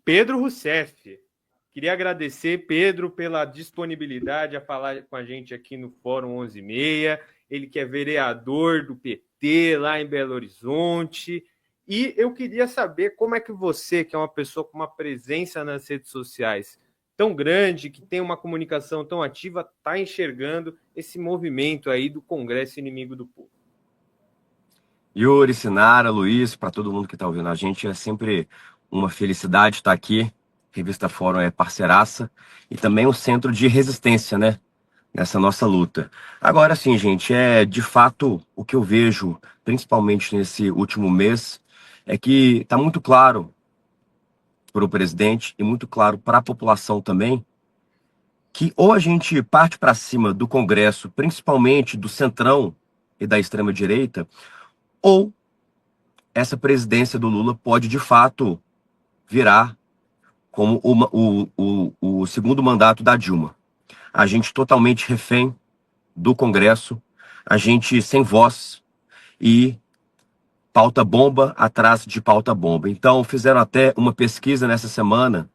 Pedro Rousseff. Queria agradecer, Pedro, pela disponibilidade a falar com a gente aqui no Fórum 11:30. Ele que é vereador do PT lá em Belo Horizonte. E eu queria saber como é que você, que é uma pessoa com uma presença nas redes sociais tão grande, que tem uma comunicação tão ativa, está enxergando esse movimento aí do Congresso Inimigo do Povo. Yuri, Sinara, Luiz, para todo mundo que está ouvindo a gente, é sempre uma felicidade estar aqui. Revista Fórum é parceiraça e também um centro de resistência, né? Nessa nossa luta. Agora sim, gente, de fato o que eu vejo, principalmente nesse último mês, é que está muito claro para o presidente e muito claro para a população também, que ou a gente parte para cima do Congresso, principalmente do Centrão e da extrema-direita, ou essa presidência do Lula pode, de fato, virar como o segundo mandato da Dilma. A gente totalmente refém do Congresso, a gente sem voz e pauta bomba atrás de pauta bomba. Então, fizeram até uma pesquisa nessa semana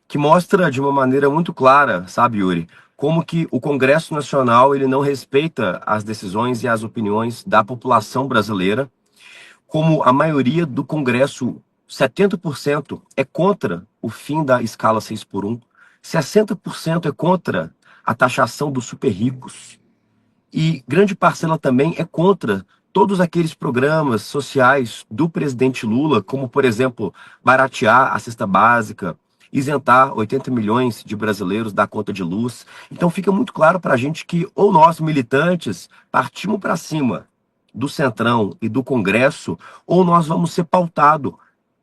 que mostra de uma maneira muito clara, sabe, Yuri, como que o Congresso Nacional ele não respeita as decisões e as opiniões da população brasileira, como a maioria do Congresso, 70% é contra o fim da escala 6x1, 60% é contra a taxação dos super ricos, e grande parcela também é contra todos aqueles programas sociais do presidente Lula, como, por exemplo, baratear a cesta básica, isentar 80 milhões de brasileiros da conta de luz. Então fica muito claro para a gente que ou nós, militantes, partimos para cima do Centrão e do Congresso, ou nós vamos ser pautados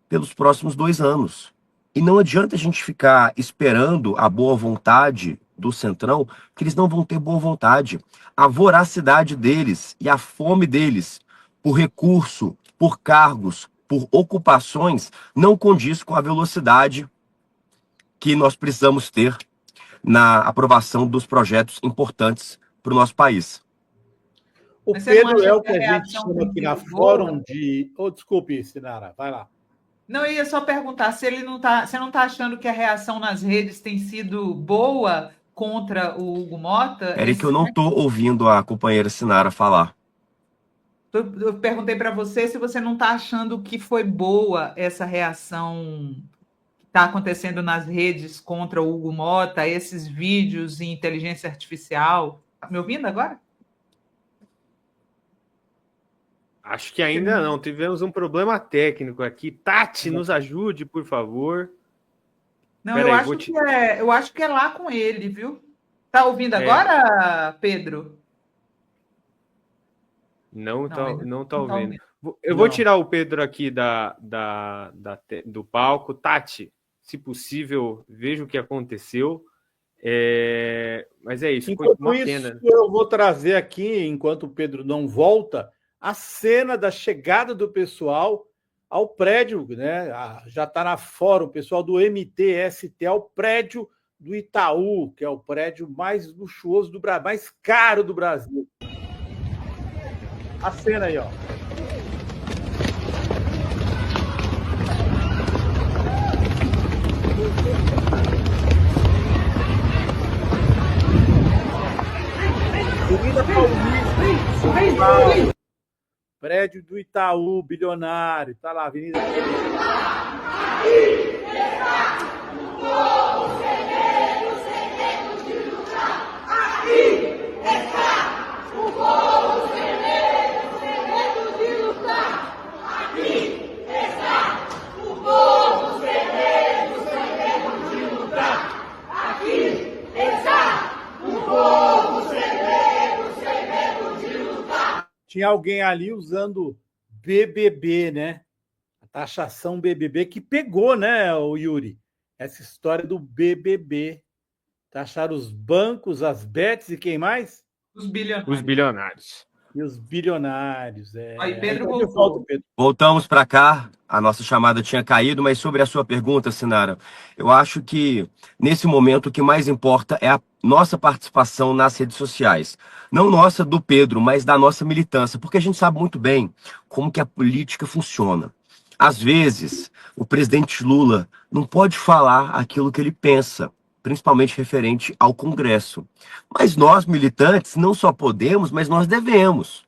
pelos próximos 2 anos. E não adianta a gente ficar esperando a boa vontade do Centrão, que eles não vão ter boa vontade. A voracidade deles e a fome deles por recurso, por cargos, por ocupações, não condiz com a velocidade que nós precisamos ter na aprovação dos projetos importantes para o nosso país. O Pedro é o que a gente chama aqui na Fórum de... desculpe, Sinara, vai lá. Não, eu ia só perguntar se ele não tá, você não está achando que a reação nas redes tem sido boa contra o Hugo Mota? Que eu não estou ouvindo a companheira Sinara falar. Eu perguntei para você se você não está achando que foi boa essa reação que está acontecendo nas redes contra o Hugo Mota, esses vídeos em inteligência artificial. Tá me ouvindo agora? Acho que ainda não. Tivemos um problema técnico aqui. Tati, nos ajude, por favor. Não, eu acho que é lá com ele, viu? Tá ouvindo agora, Pedro? Não tá ouvindo. Eu vou tirar o Pedro aqui do palco. Tati, se possível, veja o que aconteceu. Mas é isso. Enquanto uma pena. Eu vou trazer aqui, enquanto o Pedro não volta, a cena da chegada do pessoal ao prédio, né? Já está na Fórum, o pessoal do MTST, ao prédio do Itaú, que é o prédio mais luxuoso do Brasil, mais caro do Brasil. A cena aí, ó. Avenida Paulista, prédio do Itaú, bilionário, tá lá, Avenida. Tinha alguém ali usando BBB, né? A taxação BBB que pegou, né, o Yuri? Essa história do BBB. Taxaram os bancos, as bets e quem mais? Os bilionários. Os bilionários. E os bilionários. Aí Pedro voltou. Pedro. Voltamos para cá. A nossa chamada tinha caído, mas sobre a sua pergunta, Sinara, eu acho que nesse momento o que mais importa é a nossa participação nas redes sociais. Não nossa do Pedro, mas da nossa militância, porque a gente sabe muito bem como que a política funciona. às vezes, o presidente Lula não pode falar aquilo que ele pensa, principalmente referente ao Congresso. Mas nós, militantes, não só podemos, mas nós devemos.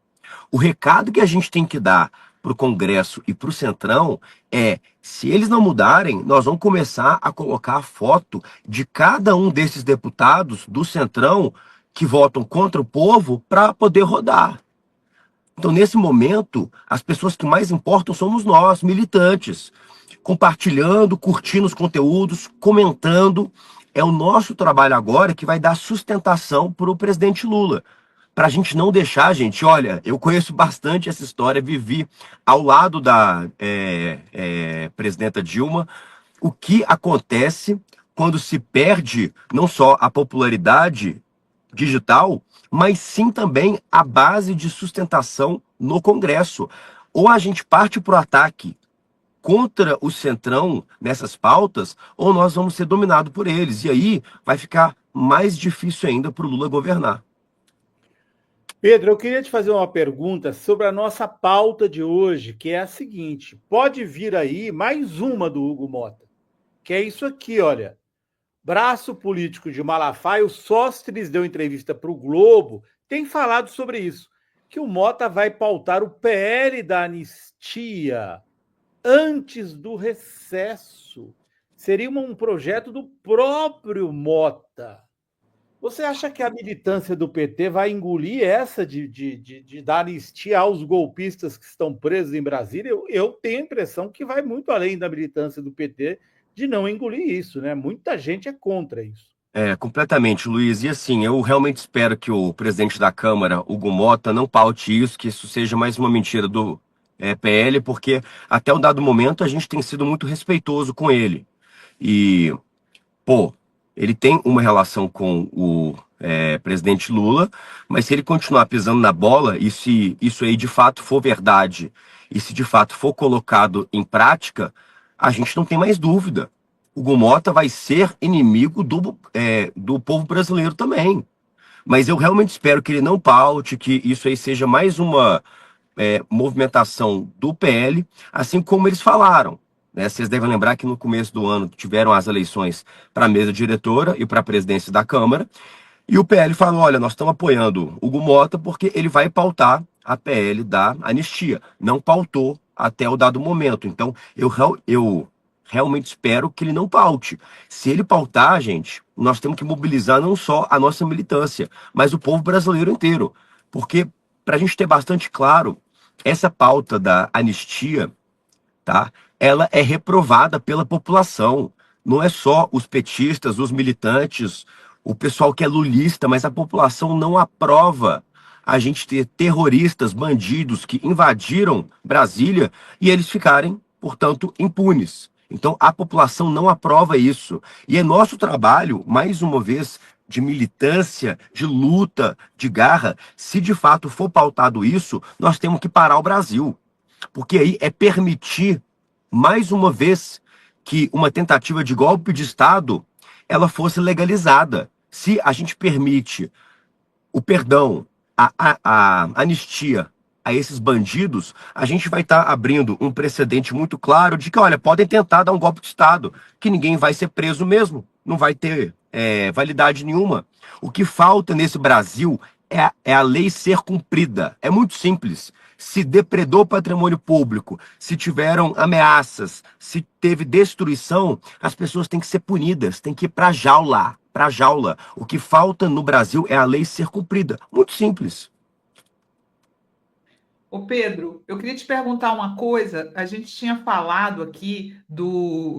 O recado que a gente tem que dar para o Congresso e para o Centrão é: se eles não mudarem, nós vamos começar a colocar a foto de cada um desses deputados do Centrão que votam contra o povo para poder rodar. Então, nesse momento, as pessoas que mais importam somos nós, militantes, compartilhando, curtindo os conteúdos, comentando. É o nosso trabalho agora que vai dar sustentação para o presidente Lula. Para a gente não deixar, gente, olha, eu conheço bastante essa história, vivi ao lado da presidenta Dilma, o que acontece quando se perde não só a popularidade digital, mas sim também a base de sustentação no Congresso. Ou a gente parte para o ataque contra o Centrão nessas pautas, ou nós vamos ser dominados por eles. E aí vai ficar mais difícil ainda para o Lula governar. Pedro, eu queria te fazer uma pergunta sobre a nossa pauta de hoje, que é a seguinte: pode vir aí mais uma do Hugo Motta, que é isso aqui, olha. Braço político de Malafaia, o Sóstenes deu entrevista para o Globo, tem falado sobre isso, que o Motta vai pautar o PL da anistia antes do recesso. Seria um projeto do próprio Motta. Você acha que a militância do PT vai engolir essa de dar anistia aos golpistas que estão presos em Brasília? Eu tenho a impressão que vai muito além da militância do PT de não engolir isso, né? Muita gente é contra isso. Completamente, Luiz. E assim, eu realmente espero que o presidente da Câmara, Hugo Motta, não paute isso, que isso seja mais uma mentira do PL, porque até um dado momento a gente tem sido muito respeitoso com ele. E, pô, ele tem uma relação com o presidente Lula, mas se ele continuar pisando na bola, e se isso aí de fato for verdade, e se de fato for colocado em prática, a gente não tem mais dúvida. Hugo Motta vai ser inimigo do povo brasileiro também. Mas eu realmente espero que ele não paute, que isso aí seja mais uma movimentação do PL, assim como eles falaram. Né? Vocês devem lembrar que no começo do ano tiveram as eleições para a mesa diretora e para a presidência da Câmara, e o PL falou: olha, nós estamos apoiando Hugo Motta porque ele vai pautar a PL da anistia. Não pautou até o dado momento. Então, eu realmente espero que ele não paute. Se ele pautar, gente, nós temos que mobilizar não só a nossa militância, mas o povo brasileiro inteiro. Porque, para a gente ter bastante claro, essa pauta da anistia, tá? Ela é reprovada pela população. Não é só os petistas, os militantes, o pessoal que é lulista, mas a população não aprova a gente ter terroristas, bandidos que invadiram Brasília e eles ficarem, portanto, impunes. Então, a população não aprova isso. E é nosso trabalho, mais uma vez, de militância, de luta, de garra. Se de fato for pautado isso, nós temos que parar o Brasil. Porque aí é permitir, mais uma vez, que uma tentativa de golpe de Estado ela fosse legalizada. Se a gente permite o perdão, a anistia a esses bandidos, a gente vai estar abrindo um precedente muito claro de que, olha, podem tentar dar um golpe de Estado, que ninguém vai ser preso mesmo, não vai ter validade nenhuma. O que falta nesse Brasil é a lei ser cumprida. É muito simples. Se depredou patrimônio público, se tiveram ameaças, se teve destruição, as pessoas têm que ser punidas, têm que ir para jaula. Para jaula. O que falta no Brasil é a lei ser cumprida. Muito simples. Ô Pedro, eu queria te perguntar uma coisa. A gente tinha falado aqui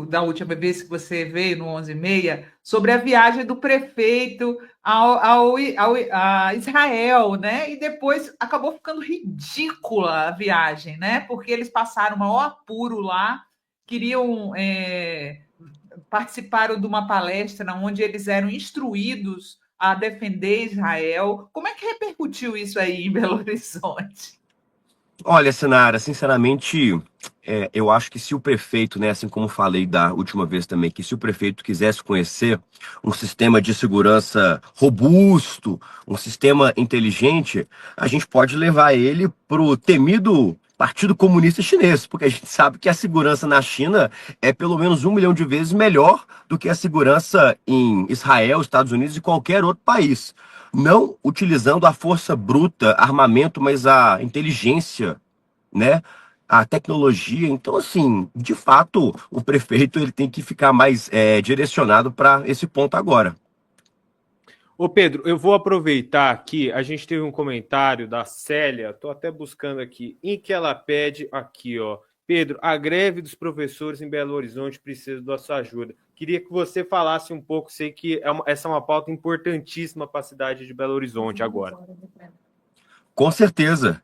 da última vez que você veio no 11h30 sobre a viagem do prefeito a Israel, né? E depois acabou ficando ridícula a viagem, né? Porque eles passaram o maior apuro lá, queriam participaram de uma palestra onde eles eram instruídos a defender Israel. Como é que repercutiu isso aí em Belo Horizonte? Olha, Sinara, sinceramente, eu acho que se o prefeito, né, assim como falei da última vez também, que se o prefeito quisesse conhecer um sistema de segurança robusto, um sistema inteligente, a gente pode levar ele para o temido Partido Comunista Chinês, porque a gente sabe que a segurança na China é pelo menos 1 milhão de vezes melhor do que a segurança em Israel, Estados Unidos e qualquer outro país. Não utilizando a força bruta, armamento, mas a inteligência, né? A tecnologia. Então, assim, de fato, o prefeito ele tem que ficar mais direcionado para esse ponto agora. Ô Pedro, eu vou aproveitar aqui, a gente teve um comentário da Célia, estou até buscando aqui, em que ela pede aqui, ó, Pedro, a greve dos professores em Belo Horizonte precisa da sua ajuda. Queria que você falasse um pouco, sei que essa é uma pauta importantíssima para a cidade de Belo Horizonte agora. Com certeza.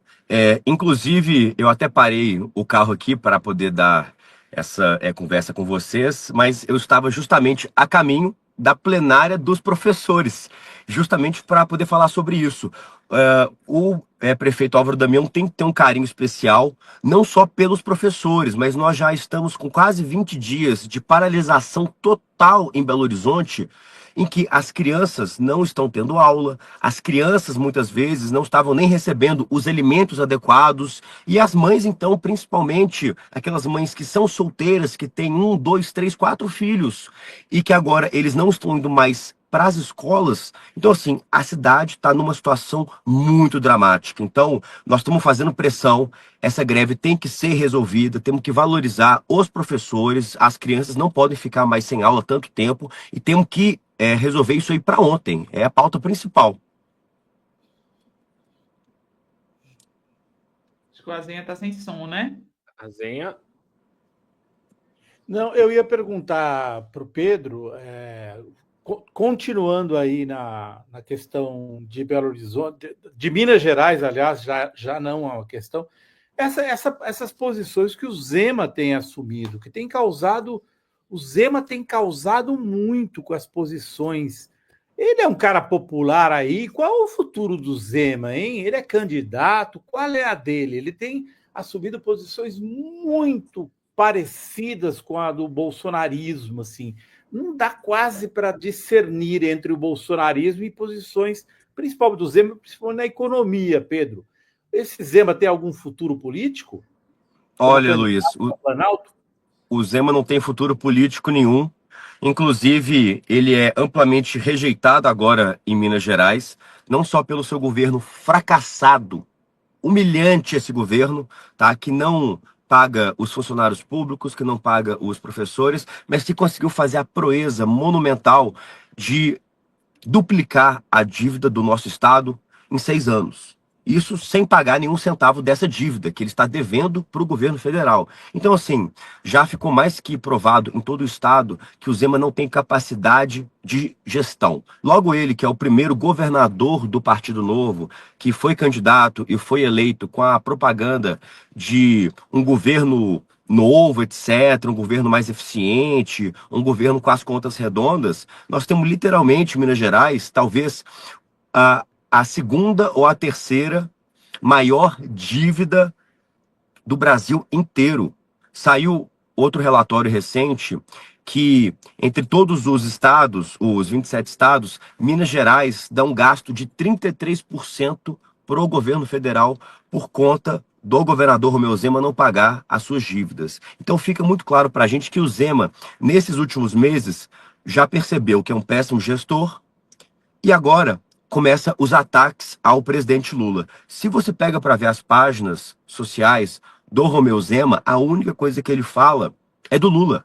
Inclusive, eu até parei o carro aqui para poder dar essa conversa com vocês, mas eu estava justamente a caminho da plenária dos professores, justamente para poder falar sobre isso. O prefeito Álvaro Damião tem que ter um carinho especial, não só pelos professores, mas nós já estamos com quase 20 dias de paralisação total em Belo Horizonte, em que as crianças não estão tendo aula, as crianças muitas vezes não estavam nem recebendo os alimentos adequados, e as mães, então, principalmente aquelas mães que são solteiras, que têm 1, 2, 3, 4 filhos, e que agora eles não estão indo mais para as escolas. Então, assim, a cidade está numa situação muito dramática. Então, nós estamos fazendo pressão, essa greve tem que ser resolvida, temos que valorizar os professores, as crianças não podem ficar mais sem aula tanto tempo, e temos que resolver isso aí para ontem. É a pauta principal. Acho que o Azenha está sem som, né? A Zenha. Não, eu ia perguntar para o Pedro, continuando aí na questão de Belo Horizonte, de Minas Gerais, aliás, já não é uma questão, essas posições que o Zema tem assumido, que tem causado, o Zema tem causado muito com as posições. Ele é um cara popular aí, qual é o futuro do Zema, hein? Ele é candidato, qual é a dele? Ele tem assumido posições muito parecidas com a do bolsonarismo, assim. Não dá quase para discernir entre o bolsonarismo e posições, principalmente do Zema, principalmente na economia, Pedro. Esse Zema tem algum futuro político? Olha, Luiz, Planalto? o Zema não tem futuro político nenhum. Inclusive, ele é amplamente rejeitado agora em Minas Gerais, não só pelo seu governo fracassado, humilhante esse governo, tá? Que não paga os funcionários públicos, que não paga os professores, mas que conseguiu fazer a proeza monumental de duplicar a dívida do nosso Estado em 6 anos. Isso sem pagar nenhum centavo dessa dívida que ele está devendo para o governo federal. Então, assim, já ficou mais que provado em todo o Estado que o Zema não tem capacidade de gestão. Logo ele, que é o primeiro governador do Partido Novo, que foi candidato e foi eleito com a propaganda de um governo novo, etc., um governo mais eficiente, um governo com as contas redondas, nós temos literalmente Minas Gerais, talvez a segunda ou a terceira maior dívida do Brasil inteiro. Saiu outro relatório recente que, entre todos os estados, os 27 estados, Minas Gerais dá um gasto de 33% para o governo federal por conta do governador Romeu Zema não pagar as suas dívidas. Então fica muito claro para a gente que o Zema, nesses últimos meses, já percebeu que é um péssimo gestor e agora começa os ataques ao presidente Lula. Se você pega para ver as páginas sociais do Romeu Zema, a única coisa que ele fala é do Lula.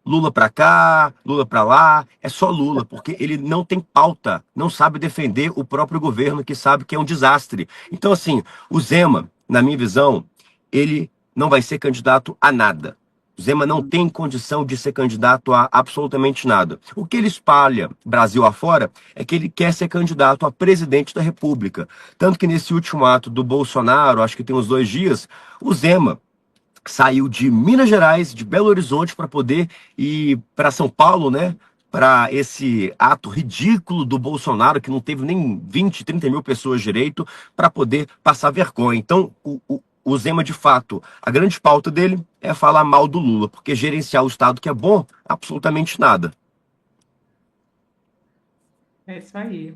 Lula para cá, Lula para lá, é só Lula, porque ele não tem pauta, não sabe defender o próprio governo, que sabe que é um desastre. Então, assim, o Zema, na minha visão, ele não vai ser candidato a nada. O Zema não tem condição de ser candidato a absolutamente nada. O que ele espalha Brasil afora é que ele quer ser candidato a presidente da República. Tanto que nesse último ato do Bolsonaro, acho que tem uns 2 dias, o Zema saiu de Minas Gerais, de Belo Horizonte, para poder ir para São Paulo, né? Para esse ato ridículo do Bolsonaro, que não teve nem 20, 30 mil pessoas direito, para poder passar vergonha. Então, o Zema, de fato, a grande pauta dele é falar mal do Lula, porque gerenciar o Estado que é bom, absolutamente nada. É isso aí.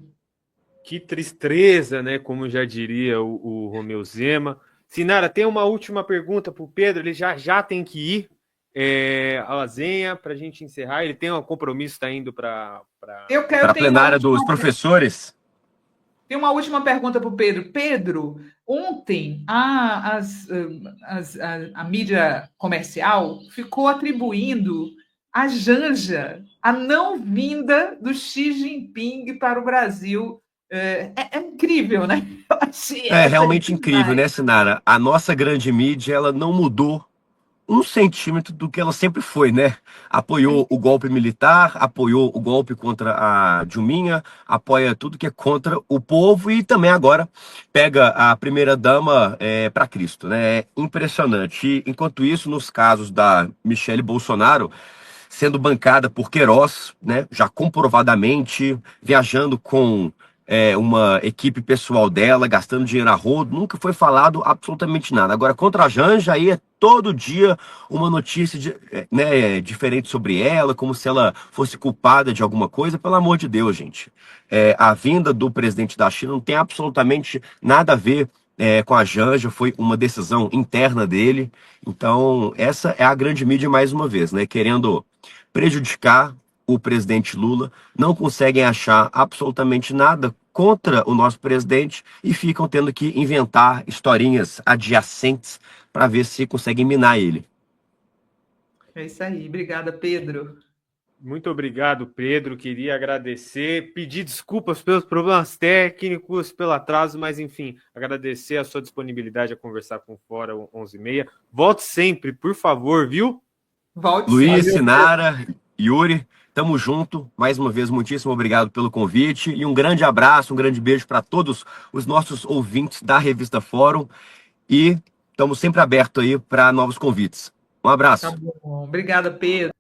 Que tristeza, né? Como já diria o Romeu Zema. Sinara, tem uma última pergunta para o Pedro, ele já tem que ir à Lazenha para a gente encerrar. Ele tem um compromisso, está indo para a plenária dos professores. Tem uma última pergunta para o Pedro. Pedro, ontem a mídia comercial ficou atribuindo a Janja a não vinda do Xi Jinping para o Brasil. É incrível, né? É realmente incrível, né, Sinara? A nossa grande mídia, ela não mudou 1 centímetro do que ela sempre foi, né? Apoiou o golpe militar, apoiou o golpe contra a Dilminha, apoia tudo que é contra o povo e também agora pega a primeira-dama para Cristo, né? É impressionante. E, enquanto isso, nos casos da Michele Bolsonaro, sendo bancada por Queiroz, né? Já comprovadamente, viajando com uma equipe pessoal dela, gastando dinheiro a rodo, nunca foi falado absolutamente nada. Agora, contra a Janja, aí é todo dia uma notícia diferente sobre ela, como se ela fosse culpada de alguma coisa. Pelo amor de Deus, gente. A vinda do presidente da China não tem absolutamente nada a ver com a Janja, foi uma decisão interna dele. Então, essa é a grande mídia mais uma vez, né? Querendo prejudicar o presidente Lula, não conseguem achar absolutamente nada contra o nosso presidente e ficam tendo que inventar historinhas adjacentes para ver se conseguem minar ele. É isso aí. Obrigada, Pedro. Muito obrigado, Pedro. Queria agradecer, pedir desculpas pelos problemas técnicos, pelo atraso, mas enfim, agradecer a sua disponibilidade a conversar com o Fora 11h30. Volte sempre, por favor, viu? Volte Luiz, sempre. Sinara, Yuri, tamo junto. Mais uma vez, muitíssimo obrigado pelo convite e um grande abraço, um grande beijo para todos os nossos ouvintes da Revista Fórum e estamos sempre abertos aí para novos convites. Um abraço. Tá bom. Obrigada, Pedro.